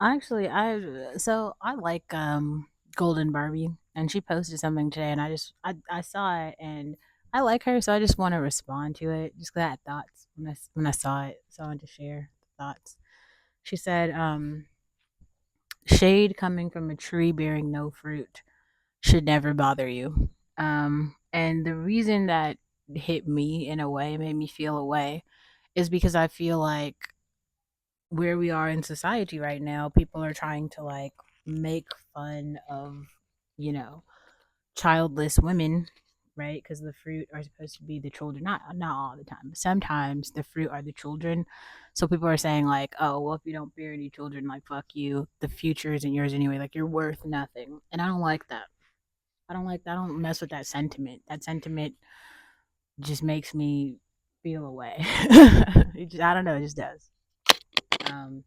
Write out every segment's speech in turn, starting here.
Actually, I like Golden Barbie, and she posted something today, and I saw it, and I like her, so I just want to respond to it. Just 'cause I had thoughts when I saw it, so I wanted to share thoughts. She said, "Shade coming from a tree bearing no fruit should never bother you." And the reason that hit me in a way, made me feel a way, is because I feel like where we are in society right now, people are trying to like make fun of, you know, childless women, right? Because the fruit are supposed to be the children. Not all the time, but sometimes the fruit are the children. So people are saying like, oh, well, if you don't bear any children, like fuck you, the future isn't yours anyway. Like you're worth nothing, and I don't like that. I don't like that. I don't mess with that sentiment. That sentiment just makes me feel away. I don't know. It just does. Um,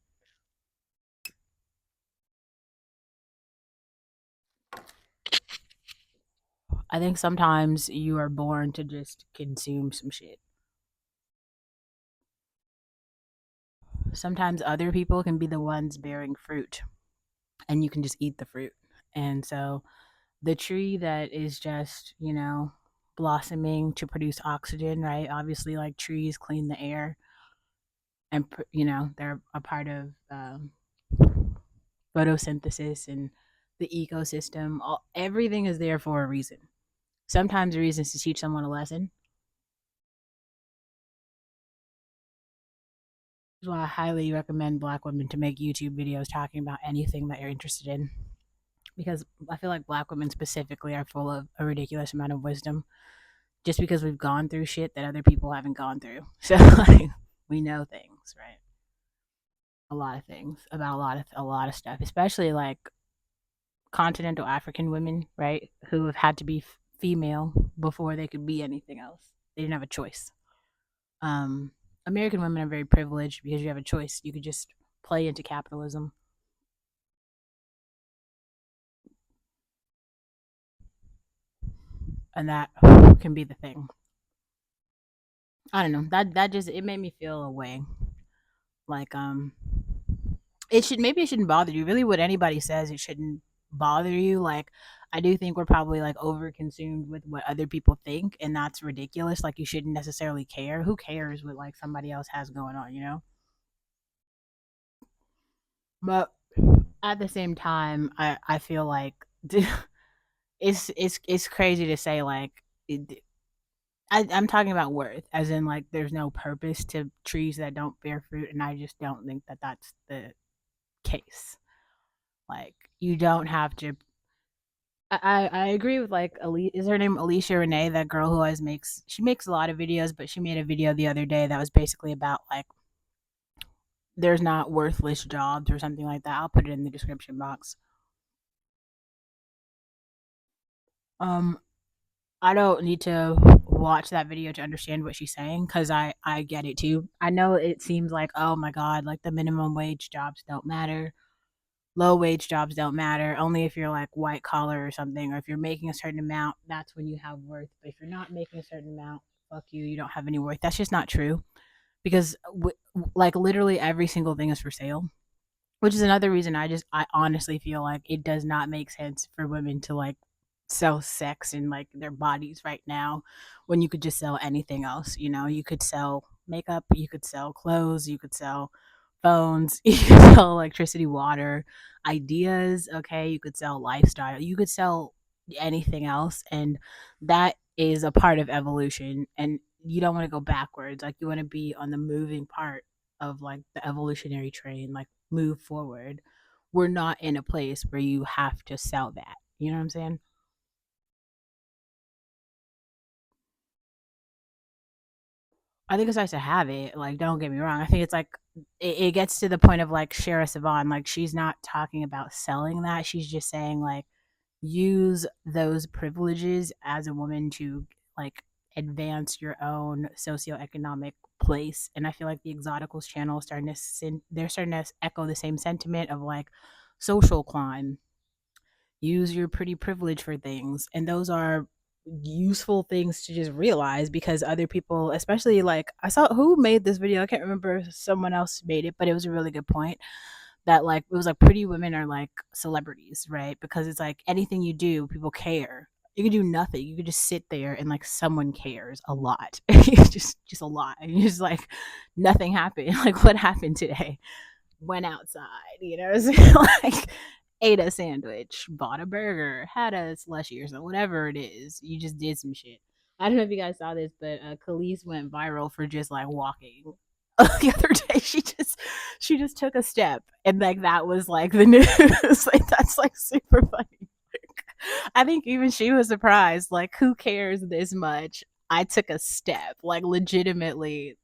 I think sometimes you are born to just consume some shit. Sometimes other people can be the ones bearing fruit and you can just eat the fruit. And so the tree that is just, blossoming to produce oxygen, right? Obviously, like trees clean the air and, they're a part of photosynthesis and the ecosystem. Everything is there for a reason. Sometimes the reason is to teach someone a lesson. That's why I highly recommend Black women to make YouTube videos talking about anything that you're interested in. Because I feel like Black women specifically are full of a ridiculous amount of wisdom just because we've gone through shit that other people haven't gone through. So like we know things, right? A lot of things about a lot of stuff, especially like continental African women, right? Who have had to be female before they could be anything else. They didn't have a choice. Um, American women are very privileged because you have a choice. You could just play into capitalism, and that can be the thing. I don't know. That just it made me feel a way. Like it shouldn't bother you. Really, what anybody says, it shouldn't bother you. Like I do think we're probably like over consumed with what other people think, and that's ridiculous. Like you shouldn't necessarily care. Who cares what like somebody else has going on, you know? But at the same time, I feel like it's crazy to say like I'm talking about worth, as in like there's no purpose to trees that don't bear fruit, and I just don't think that that's the case. Like you don't have to. I agree with like is her name Alicia Renee, that girl who always makes she makes a lot of videos, but she made a video the other day that was basically about like there's not worthless jobs or something like that. I'll put it in the description box. Um, I don't need to watch that video to understand what she's saying because I get it too. I know it seems like oh my god, like the minimum wage jobs don't matter, low wage jobs don't matter. Only if you're like white collar or something, or if you're making a certain amount, that's when you have worth. But if you're not making a certain amount, fuck you, you don't have any worth. That's just not true because like literally every single thing is for sale, which is another reason I honestly feel like it does not make sense for women to like sell sex and like their bodies right now when you could just sell anything else. You could sell makeup, you could sell clothes, you could sell phones, you could sell electricity, water, ideas, okay, you could sell lifestyle, you could sell anything else, and that is a part of evolution, and you don't want to go backwards. Like you want to be on the moving part of like the evolutionary train, like move forward. We're not in a place where you have to sell that. You know what I'm saying? I think it's nice to have it. Like, don't get me wrong. I think it's like it gets to the point of like Shara Savan. Like, she's not talking about selling that. She's just saying like use those privileges as a woman to like advance your own socioeconomic place. And I feel like the Exoticals channel is starting to they're starting to echo the same sentiment of like social climb, use your pretty privilege for things, and those are useful things to just realize because other people, especially like I saw who made this video, I can't remember, someone else made it, but it was a really good point. that like it was like pretty women are like celebrities, right? Because it's like anything you do, people care. You can do nothing. You can just sit there and like someone cares a lot. Just a lot. And you're just like nothing happened. Like what happened today? Went outside, like ate a sandwich, bought a burger, had a slushy or something, whatever it is. You just did some shit. I don't know if you guys saw this, but Khalees went viral for just like walking. The other day, she just took a step, and like that was like the news. Like that's like super funny. I think even she was surprised. Like, who cares this much? I took a step. Like, legitimately,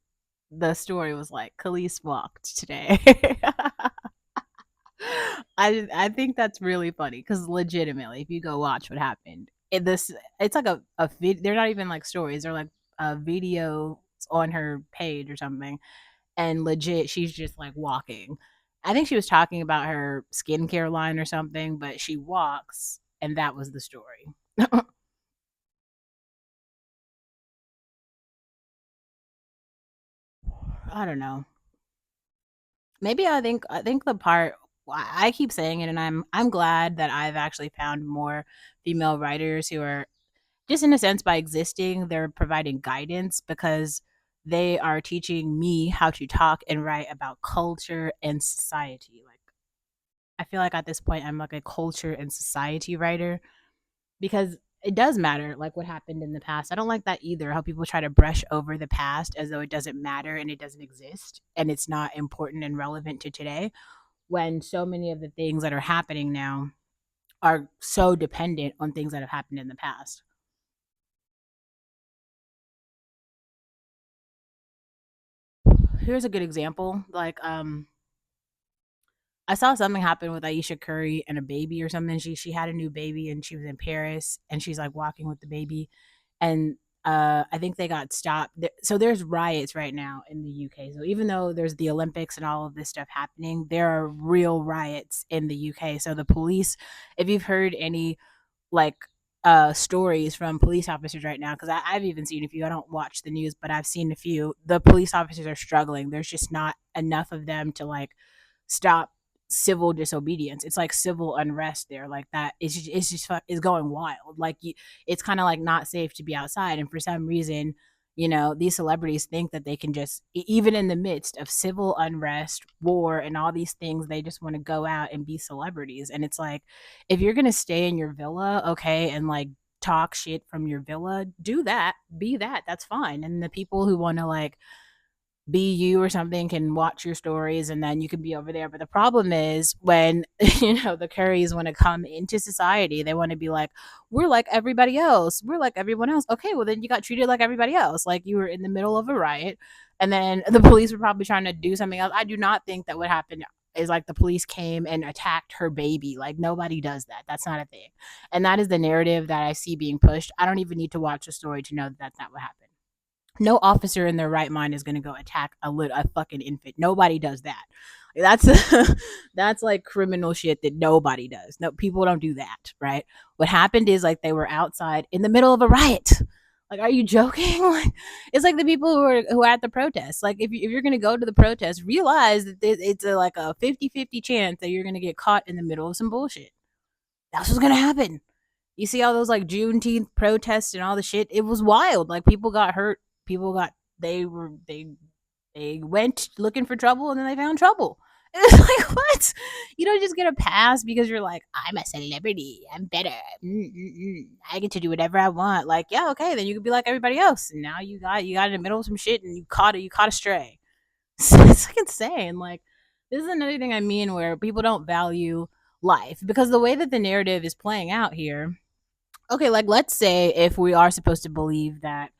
the story was like, Khalees walked today. I think that's really funny because legitimately, if you go watch what happened, it's like they're not even like stories, they're like a video on her page or something, and legit, she's just like walking. I think she was talking about her skincare line or something, but she walks, and that was the story. I don't know. Maybe I think the part I keep saying it, and I'm glad that I've actually found more female writers who are just in a sense by existing, they're providing guidance because they are teaching me how to talk and write about culture and society. Like I feel like at this point I'm like a culture and society writer because it does matter like what happened in the past. I don't like that either, how people try to brush over the past as though it doesn't matter and it doesn't exist and it's not important and relevant to today when so many of the things that are happening now are so dependent on things that have happened in the past. Here's a good example. Like I saw something happen with Aisha Curry and a baby or something. She had a new baby and she was in Paris and she's like walking with the baby, and I think they got stopped. So there's riots right now in the UK. So even though there's the Olympics and all of this stuff happening, there are real riots in the UK. So the police, if you've heard any like stories from police officers right now, because I've even seen a few. I don't watch the news, but I've seen a few. The police officers are struggling. There's just not enough of them to like stop civil disobedience. It's like civil unrest there. Like that it's just is going wild. Like it's kind of like not safe to be outside. And for some reason, these celebrities think that they can just even in the midst of civil unrest, war, and all these things, they just want to go out and be celebrities. And it's like, if you're gonna stay in your villa, okay, and like talk shit from your villa, do that, be that. That's fine. And the people who want to like be you or something can watch your stories and then you can be over there. But the problem is when, the Currys want to come into society, they want to be like, we're like everybody else. We're like everyone else. Okay, well, then you got treated like everybody else. Like you were in the middle of a riot and then the police were probably trying to do something else. I do not think that what happened is like the police came and attacked her baby. Like nobody does that. That's not a thing. And that is the narrative that I see being pushed. I don't even need to watch the story to know that that's not what happened. No officer in their right mind is going to go attack a fucking infant. Nobody does that. That's that's like criminal shit that nobody does. No, people don't do that, right? What happened is like they were outside in the middle of a riot. Like, are you joking? Like, it's like the people who are at the protest. Like, if you're gonna go to the protest, realize that it's like a 50-50 chance that you're gonna get caught in the middle of some bullshit. That's what's gonna happen. You see all those like Juneteenth protests and all the shit. It was wild. Like people got hurt. People got they went looking for trouble and then they found trouble. It's like what? You don't just get a pass because you're like, I'm a celebrity. I'm better. I get to do whatever I want. Like, yeah, okay, then you could be like everybody else. And now you got in the middle of some shit and you caught a stray. It's like insane. Like this is another thing I mean where people don't value life because the way that the narrative is playing out here. Okay, like let's say if we are supposed to believe that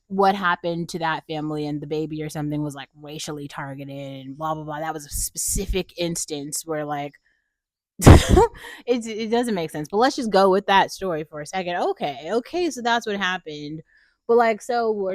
what happened to that family and the baby or something was like racially targeted and blah blah blah. That was a specific instance where like it doesn't make sense. But let's just go with that story for a second. Okay, so that's what happened. But like, so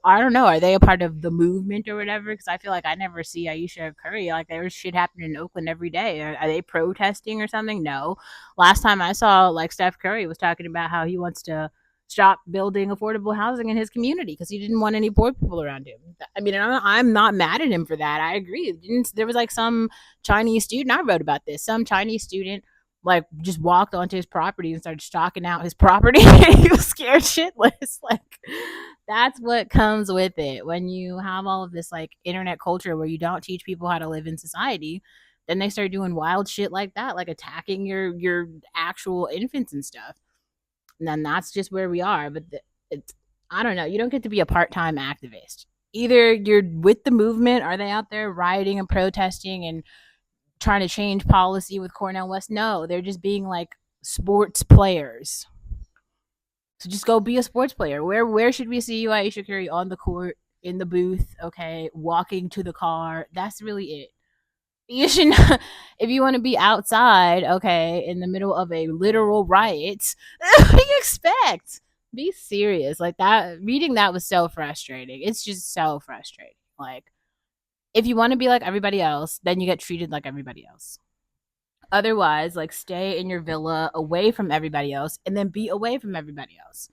I don't know. Are they a part of the movement or whatever? Because I feel like I never see Aisha Curry. Like there's shit happening in Oakland every day. Are they protesting or something? No. Last time I saw like Steph Curry was talking about how he wants to stop building affordable housing in his community because he didn't want any poor people around him. I mean, I'm not mad at him for that. I agree. There was like some Chinese student, I wrote about this, some Chinese student like just walked onto his property and started stalking out his property. He was scared shitless. Like that's what comes with it when you have all of this like internet culture where you don't teach people how to live in society. Then they start doing wild shit like that, like attacking your actual infants and stuff. And then that's just where we are. But it's I don't know. You don't get to be a part-time activist. Either you're with the movement, are they out there rioting and protesting and trying to change policy with Cornell West? No, they're just being like sports players. So just go be a sports player. Where should we see you, Aisha Curry, on the court, in the booth, okay, walking to the car? That's really it. You should not, if you want to be outside, okay, in the middle of a literal riot, what do you expect? Be serious. Like that reading that was so frustrating. It's just so frustrating. Like if you want to be like everybody else, then you get treated like everybody else. Otherwise, like stay in your villa away from everybody else and then be away from everybody else.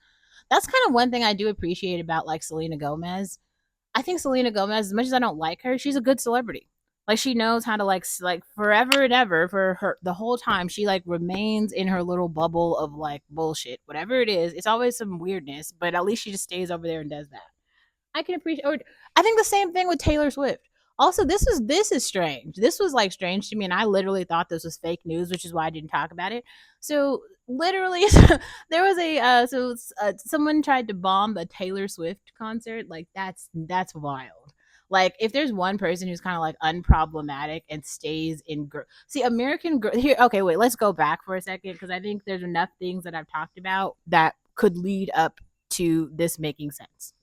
That's kind of one thing I do appreciate about like Selena Gomez. I think Selena Gomez, as much as I don't like her, she's a good celebrity. Like she knows how to like forever and ever for her the whole time she like remains in her little bubble of like bullshit. Whatever it is, it's always some weirdness, but at least she just stays over there and does that. I can appreciate. Or I think the same thing with Taylor Swift. Also, this is strange. This was like strange to me, and I literally thought this was fake news, which is why I didn't talk about it. So literally, there was a someone tried to bomb a Taylor Swift concert. Like that's wild. Like if there's one person who's kind of like unproblematic and stays in see American girl here. Okay, wait, let's go back for a second because I think there's enough things that I've talked about that could lead up to this making sense.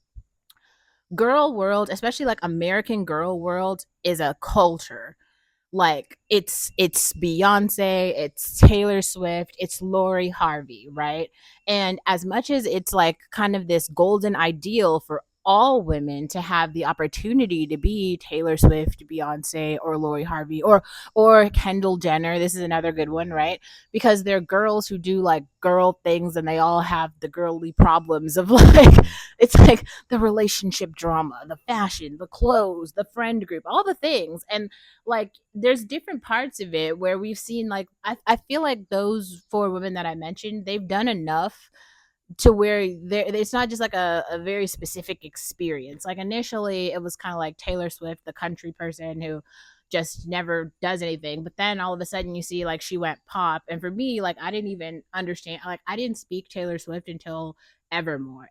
Girl world, especially like American girl world, is a culture. Like it's Beyonce, it's Taylor Swift, it's Lori Harvey, right? And as much as it's like kind of this golden ideal for all women to have the opportunity to be Taylor Swift, Beyonce, or Lori Harvey, or Kendall Jenner. This is another good one, right? Because they're girls who do like girl things and they all have the girly problems of like it's like the relationship drama, the fashion, the clothes, the friend group, all the things. And like there's different parts of it where we've seen like I feel like those four women that I mentioned, they've done enough to where it's not just like a very specific experience. Like initially it was kind of like Taylor Swift, the country person who just never does anything, but then all of a sudden you see like she went pop. And for me, like I didn't even understand, like I didn't speak Taylor Swift until Evermore,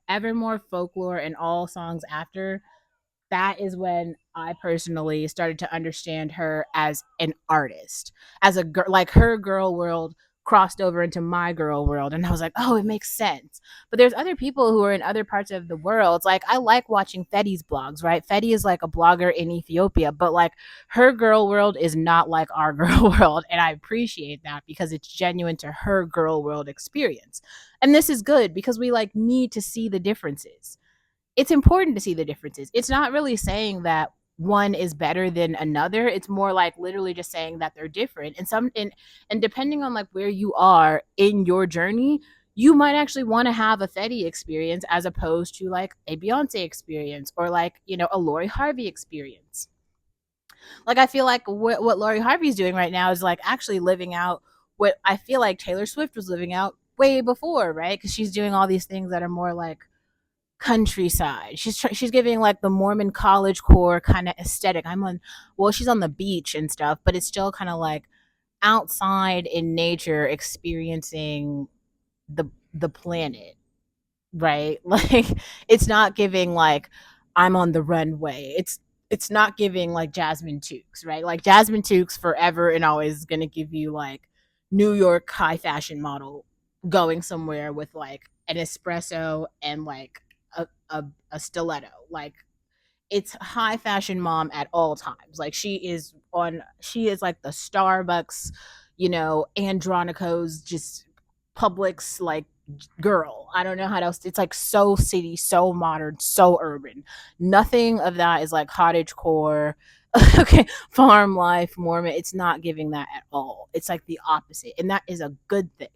Folklore, and all songs after that is when I personally started to understand her as an artist, as a girl, like her girl world crossed over into my girl world. And I was like, oh, it makes sense. But there's other people who are in other parts of the world. Like I like watching Fetty's blogs, right? Fetty is like a blogger in Ethiopia, but like her girl world is not like our girl world. And I appreciate that because it's genuine to her girl world experience. And this is good because we like need to see the differences. It's important to see the differences. It's not really saying that one is better than another. It's more like literally just saying that they're different. And depending on like where you are in your journey, you might actually want to have a Fetty experience as opposed to like a Beyonce experience or like, a Lori Harvey experience. Like I feel like what Lori Harvey's doing right now is like actually living out what I feel like Taylor Swift was living out way before, right? Because she's doing all these things that are more like countryside. She's giving like the Mormon college core kind of aesthetic. She's on the beach and stuff, but it's still kind of like outside in nature, experiencing the planet, right? Like it's not giving like I'm on the runway. It's not giving like Jasmine Tukes, right? Like Jasmine Tukes forever and always is gonna give you like New York high fashion model going somewhere with like an espresso and like a stiletto. Like it's high fashion mom at all times. Like she is like the Starbucks, Andronico's just Publix like girl. I don't know how else. It's like so city, so modern, so urban. Nothing of that is like cottage core. Okay, farm life, Mormon. It's not giving that at all. It's like the opposite, and that is a good thing.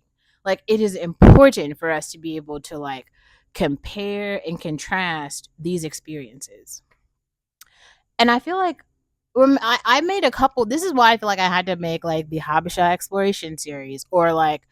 Like it is important for us to be able to like compare and contrast these experiences. And I feel like I made a couple. This is why I feel like I had to make like the Habesha exploration series or like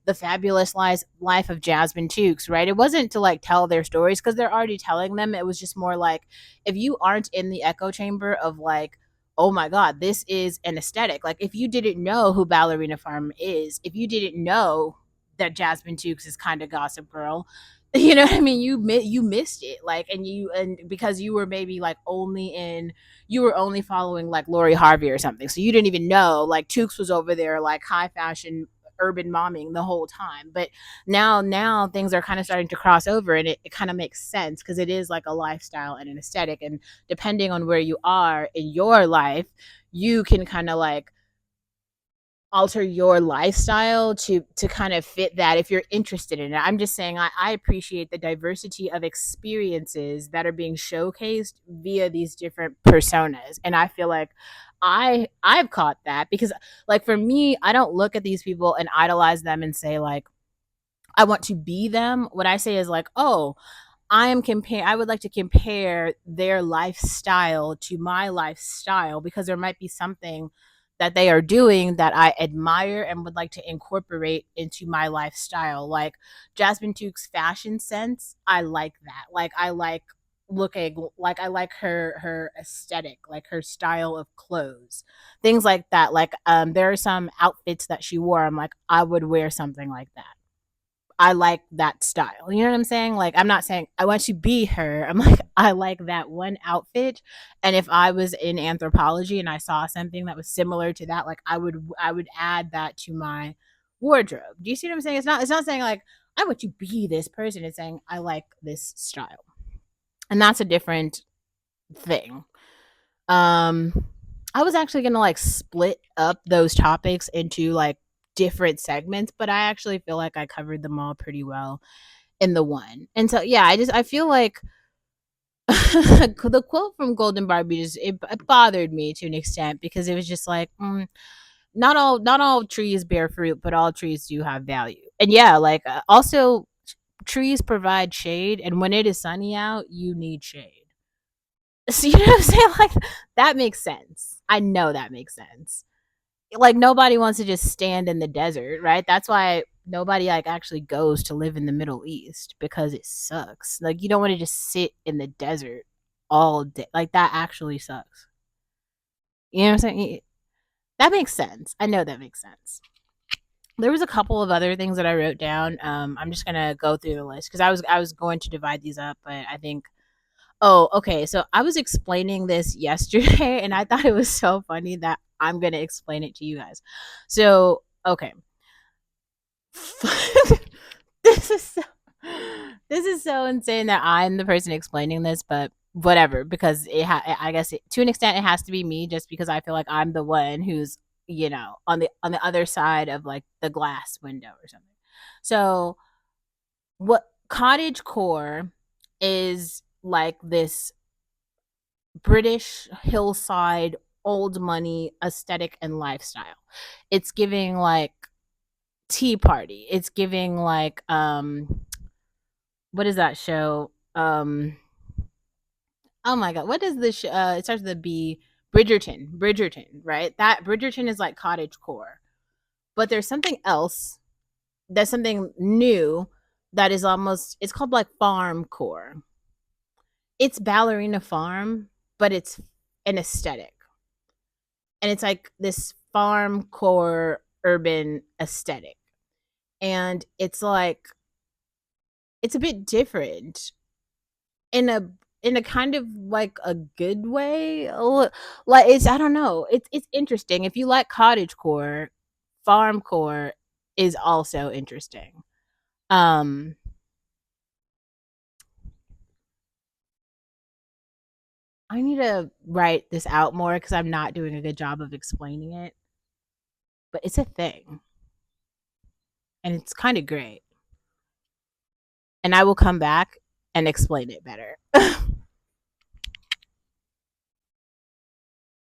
the fabulous life of Jasmine Tukes, right? It wasn't to like tell their stories because they're already telling them. It was just more like if you aren't in the echo chamber of like, oh my God, this is an aesthetic. Like if you didn't know who Ballerina Farm is, if you didn't know that Jasmine Tukes is kind of Gossip Girl, you know what I mean? You missed it, like, and because you were maybe like only in you were only following like Lori Harvey or something, so you didn't even know like Tukes was over there like high fashion urban momming the whole time. But now things are kind of starting to cross over, and it kind of makes sense because it is like a lifestyle and an aesthetic, and depending on where you are in your life, you can kind of like alter your lifestyle to kind of fit that if you're interested in it. I'm just saying I appreciate the diversity of experiences that are being showcased via these different personas. And I feel like I've caught that because like for me, I don't look at these people and idolize them and say like I want to be them. What I say is like, oh, I would like to compare their lifestyle to my lifestyle because there might be something that they are doing that I admire and would like to incorporate into my lifestyle. Like Jasmine Tuke's fashion sense, I like that. Like I like looking like I like her aesthetic, like her style of clothes. Things like that. Like there are some outfits that she wore. I'm like I would wear something like that. I like that style. You know what I'm saying? Like, I'm not saying I want to be her. I'm like, I like that one outfit. And if I was in anthropology and I saw something that was similar to that, like I would add that to my wardrobe. Do you see what I'm saying? It's not saying like I want to be this person. It's saying I like this style. And that's a different thing. Um I was actually gonna like split up those topics into like different segments, but I actually feel like I covered them all pretty well in the one. And so yeah, I feel like the quote from Golden Barbie just it bothered me to an extent because it was just like not all trees bear fruit, but all trees do have value. And yeah, like also trees provide shade, and when it is sunny out, you need shade. So you know what I'm saying? Like that makes sense. I know that makes sense. Like nobody wants to just stand in the desert, right? That's why nobody like actually goes to live in the Middle East because it sucks. Like you don't want to just sit in the desert all day. Like that actually sucks. You know what I'm saying? That makes sense. I know that makes sense. There was a couple of other things that I wrote down. I'm just gonna go through the list because I was going to divide these up, but I think oh, okay. So I was explaining this yesterday and I thought it was so funny that I'm going to explain it to you guys. So, okay. this is so, this is so insane that I'm the person explaining this, but whatever because I guess to an extent it has to be me just because I feel like I'm the one who's, on the other side of like the glass window or something. So, what cottage core is like this British hillside old money aesthetic and lifestyle. It's giving like tea party. It's giving like what is that show? Oh my god, what is this it starts with a B. Bridgerton, right? That Bridgerton is like cottage core. But there's something else. There's something new that is almost it's called like farm core. It's ballerina farm, but it's an aesthetic. And it's like this farm core urban aesthetic. And it's like it's a bit different in a kind of like a good way. Like it's I don't know. It's interesting. If you like cottage core, farm core is also interesting. Um I need to write this out more because I'm not doing a good job of explaining it. But it's a thing. And it's kind of great. And I will come back and explain it better.